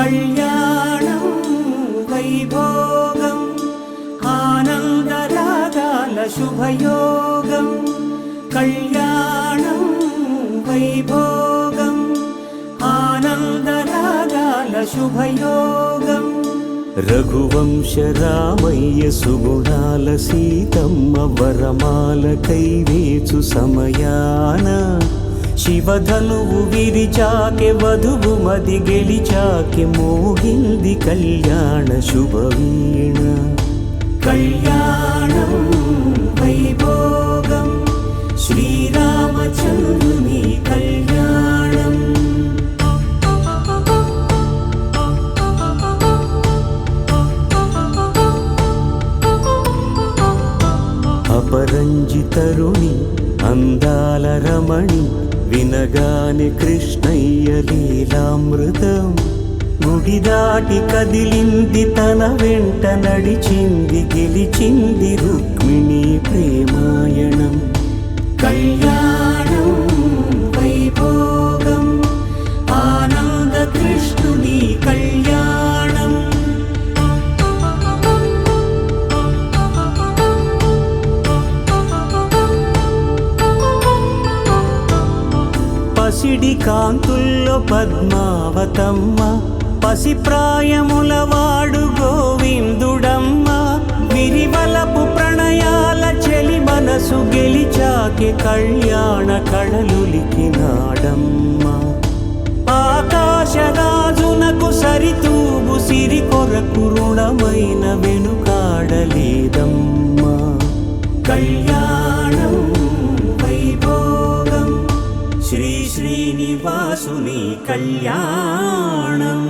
కళ్యాణం వైభోగం ఆనందరాగాల శుభయోగం కళ్యాణం వైభోగం ఆనందరాగాల శుభయోగం రఘువంశ రామయ్య సుగుణాల సీతమ్మ వరమాల కైవేచు సమయాన శివధనువు విరిచాకె వధువు మది గెలిచాకె మోగింది కళ్యాణ శుభవీణ కళ్యాణం వైభోగం శ్రీరామచంద్రుని కళ్యాణం అపరంజి తరుణి అందాల రమణి వినగానే కృష్ణయ్య లీలామృతం గుడి దాటి కదిలింది తన వెంట నడిచింది గెలిచింది రుక్మిణి ప్రేమాయణం కళ్యాణం వైభోగం ఆనంద కృష్ణుని కళ్యాణం పసిడి కాంతుల్లో పద్మావతమ్మ పసిప్రాయముల వాడు గోవిందుడమ్మ విరివలపు ప్రణయాల చెలి మనసు గెలిచాకె కళ్యాణ కళలులికినాడమ్మ ఆకాశరాజునకు సరితూగు సిరి కొరకు రుణమైన వెనుకాడలేదమ్మ కళ్యాణం వైభోగం శ్రీ శ్రీనివాసుని కళ్యాణం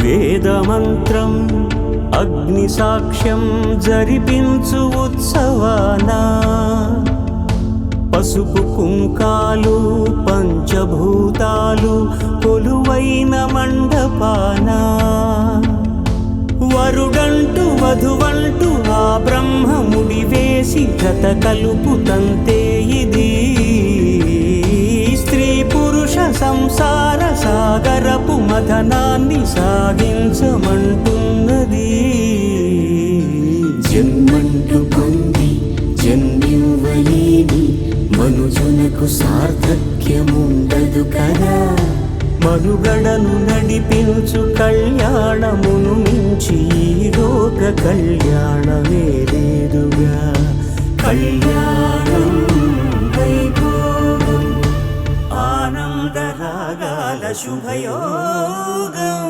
వేదమంత్రం అగ్ని సాక్ష్యం జరిపించు ఉత్సవానా పసుపు కుంకాలు పంచభూతాలు కొలువైన మండపాన వరుడంటూ వధువంటూ ఆ బ్రహ్మముడి వేసి జత కలుపుతంతే ఇది స్త్రీ పురుష సంసార సాగరపు మథనాన్ని సాగించమంటున్నది జన్మంటూ పొంది జన్మివ్వలేని మనుజునకు సార్థక్యముండదు కదా మనుగడను నడిపించు కళ్యాణమును మించి ఈ లోక కళ్యాణమే లేదుగా కళ్యాణం వైభోగం ఆనందరాగాల శుభయోగం